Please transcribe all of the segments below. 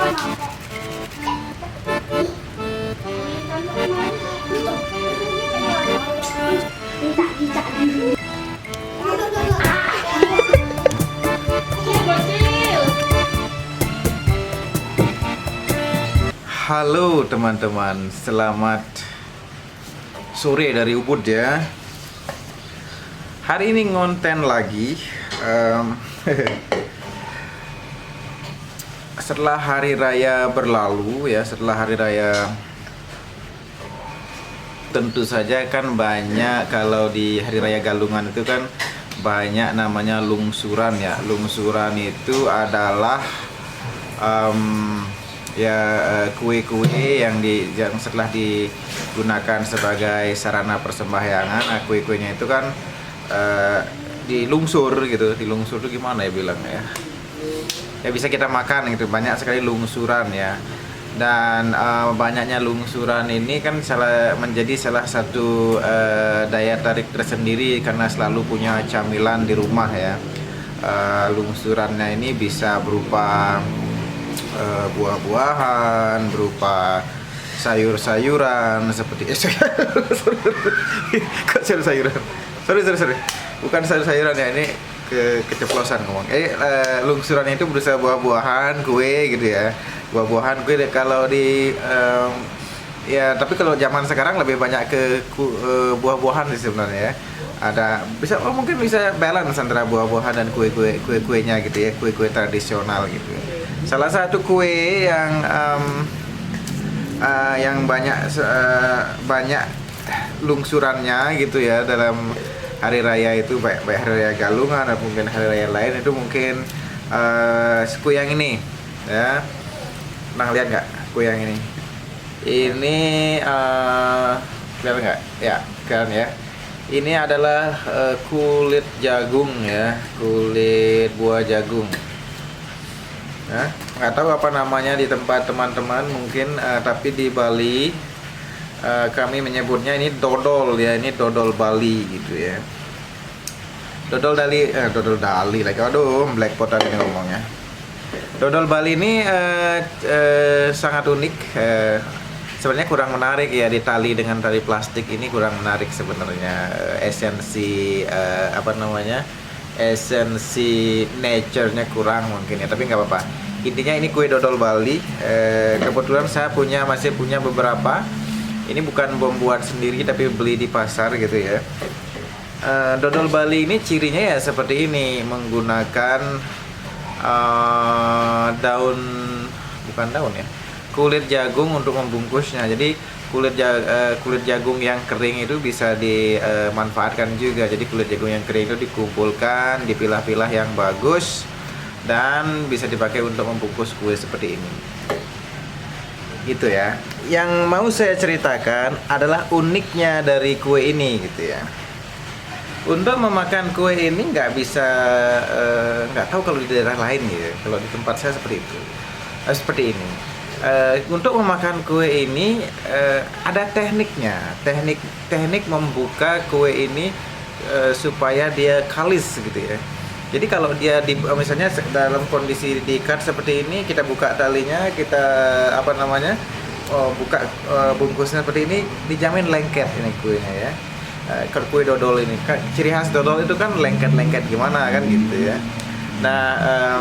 Halo teman-teman, selamat sore dari Ubud ya. Hari ini ngonten lagi. Setelah hari raya berlalu ya, setelah hari raya tentu saja kan banyak, kalau di hari raya Galungan itu kan banyak namanya lungsuran ya. Lungsuran itu adalah kue-kue yang setelah digunakan sebagai sarana persembahyangan. Kue-kuenya itu kan dilungsur gitu. Dilungsur itu gimana ya bilang ya? Ya bisa kita makan gitu. Banyak sekali lungsuran ya. Dan banyaknya lungsuran ini kan menjadi salah satu daya tarik tersendiri karena selalu punya camilan di rumah ya. Lungsurannya ini bisa berupa buah-buahan, berupa sayur-sayuran seperti kok sayur-sayuran? Sorry. Bukan sayur-sayuran ya, ini keceplosan ngomong. Lungsurannya itu berusaha buah-buahan, kue gitu ya. Buah-buahan kue kalau di ya, tapi kalau zaman sekarang lebih banyak ke buah-buahan sih sebenarnya ya. Mungkin bisa balance antara buah-buahan dan kue-kuenya gitu ya, kue-kue tradisional gitu ya. Salah satu kue yang banyak lungsurannya gitu ya dalam hari raya itu, baik hari raya Galungan atau mungkin hari raya lain, itu mungkin kue yang ini ya. Pernah lihat nggak kue yang ini? Ini kelihatan nggak? Ya, kan ya. Ini adalah kulit jagung ya, kulit buah jagung. Nah, nggak tahu apa namanya di tempat teman-teman mungkin, tapi di Bali kami menyebutnya ini dodol ya, ini dodol Bali gitu ya. Dodol Dali lagi, aduh blackpot tadi ngomongnya. Dodol Bali ini sangat unik. Sebenarnya kurang menarik ya, di tali dengan tali plastik ini kurang menarik sebenarnya. Esensi nature-nya kurang mungkin ya, tapi nggak apa-apa. Intinya ini kue dodol Bali. Kebetulan saya masih punya beberapa. Ini bukan membuat sendiri tapi beli di pasar gitu ya. Dodol Bali ini cirinya ya seperti ini, menggunakan kulit jagung untuk membungkusnya. Jadi kulit jagung yang kering itu bisa dimanfaatkan juga. Jadi kulit jagung yang kering itu dikumpulkan, dipilah-pilah yang bagus, dan bisa dipakai untuk membungkus kue seperti ini. Gitu ya. Yang mau saya ceritakan adalah uniknya dari kue ini gitu ya. Untuk memakan kue ini nggak tahu kalau di daerah lain gitu. Kalau di tempat saya seperti itu, seperti ini. Untuk memakan kue ini ada tekniknya, teknik membuka kue ini supaya dia kalis gitu ya. Jadi kalau dia misalnya dalam kondisi diikat seperti ini, kita buka talinya, kita buka bungkusnya seperti ini, dijamin lengket ini kuenya ya. Kue dodol ini kan ciri khas dodol itu kan lengket-lengket gimana kan gitu ya. Nah,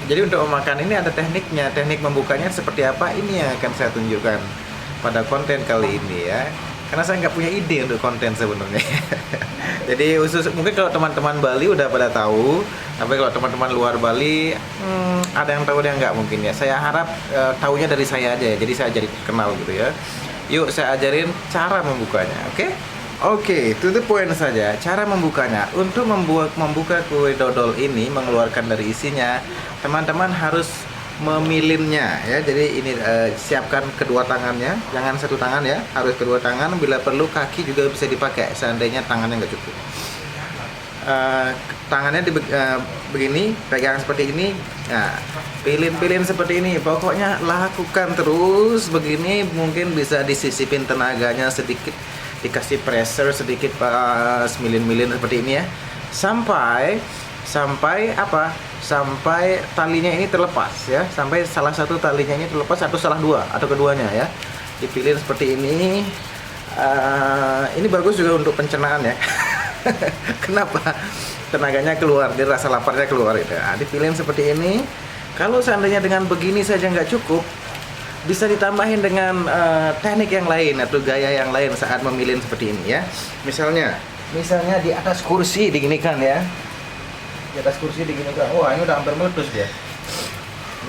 jadi untuk memakan ini ada tekniknya. Teknik membukanya seperti apa, ini yang akan saya tunjukkan pada konten kali ini ya. Karena saya nggak punya ide untuk konten sebenarnya. Jadi mungkin kalau teman-teman Bali udah pada tahu, tapi kalau teman-teman luar Bali ada yang tahu, ada yang nggak mungkin ya. Saya harap taunya dari saya aja ya. Jadi saya jadi kenal gitu ya. Yuk saya ajarin cara membukanya, oke? Oke, to the point saja. Cara membukanya, untuk membuka kue dodol ini, mengeluarkan dari isinya, teman-teman harus memilinnya ya. Jadi ini siapkan kedua tangannya, jangan satu tangan ya, harus kedua tangan. Bila perlu kaki juga bisa dipakai, seandainya tangannya nggak cukup. Tangannya begini, pegang seperti ini. Nah, pilin seperti ini. Pokoknya lakukan terus begini. Mungkin bisa disisipin tenaganya sedikit, dikasih pressure sedikit, milin-milin seperti ini ya, sampai sampai talinya ini terlepas ya, sampai salah satu talinya ini terlepas atau salah dua atau keduanya ya. Dipilih seperti ini. Ini bagus juga untuk pencernaan ya. Kenapa? Tenaganya keluar, dia rasa laparnya keluar itu. Dipilih seperti ini. Kalau seandainya dengan begini saja nggak cukup, bisa ditambahin dengan teknik yang lain atau gaya yang lain saat memilih seperti ini ya. Misalnya di atas kursi diginikan ya. Di atas kursi diginikan. Wah, ini udah hampir meletus dia.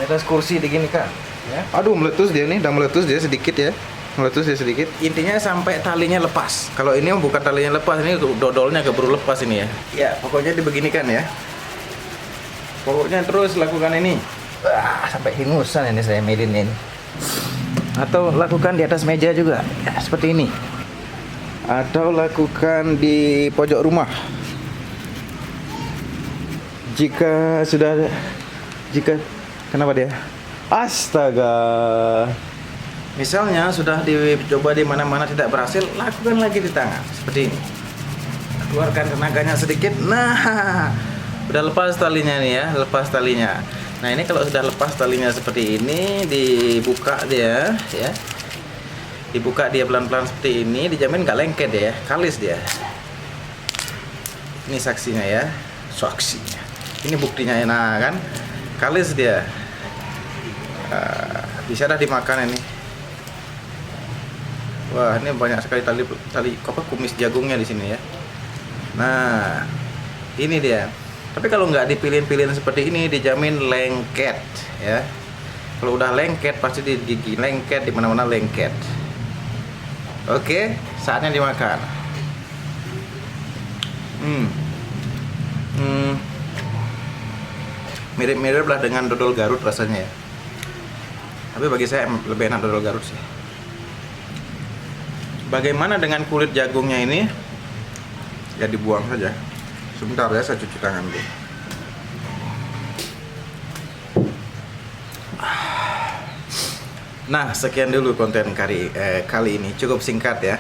Di atas kursi diginikan ya. Aduh, meletus dia nih, udah meletus dia sedikit ya. Meletus dia sedikit. Intinya sampai talinya lepas. Kalau ini bukan talinya lepas, ini dodolnya keburu lepas ini ya. Ya, pokoknya dibeginikan ya. Pokoknya terus lakukan ini. Wah, sampai hingusan ini saya medin ini. Atau lakukan di atas meja juga ya, seperti ini. Atau lakukan di pojok rumah. Jika kenapa dia? Astaga. Misalnya sudah dicoba di mana-mana tidak berhasil, lakukan lagi di tangan seperti ini. Keluarkan tenaganya sedikit. Nah, udah lepas talinya nih ya, lepas talinya. Nah, ini kalau sudah lepas talinya seperti ini, dibuka dia ya. Dibuka dia pelan-pelan seperti ini, dijamin nggak lengket ya, kalis dia. Ini saksinya ya, saksinya. Ini buktinya, nah kan, kalis dia. Bisa dah dimakan ini. Wah, ini banyak sekali tali kumis jagungnya di sini ya. Nah, ini dia. Tapi kalau nggak dipilih-pilih seperti ini, dijamin lengket ya. Kalau udah lengket pasti di gigi lengket, di mana-mana lengket. Oke, saatnya dimakan. Mirip-mirip lah dengan dodol Garut rasanya ya. Tapi bagi saya lebih enak dodol Garut sih. Bagaimana dengan kulit jagungnya ini? Ya dibuang saja. Sebentar ya, saya cuci tangan dulu. Nah, sekian dulu konten kali ini. Cukup singkat ya.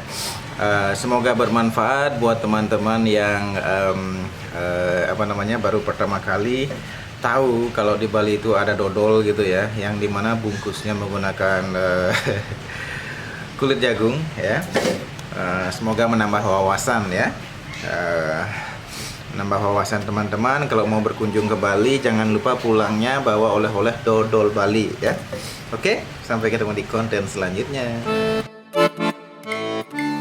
Semoga bermanfaat buat teman-teman yang baru pertama kali tahu kalau di Bali itu ada dodol gitu ya, yang dimana bungkusnya menggunakan kulit jagung ya. Semoga menambah wawasan ya. Menambah wawasan teman-teman. Kalau mau berkunjung ke Bali, jangan lupa pulangnya bawa oleh-oleh dodol Bali ya. Oke, sampai ketemu di konten selanjutnya.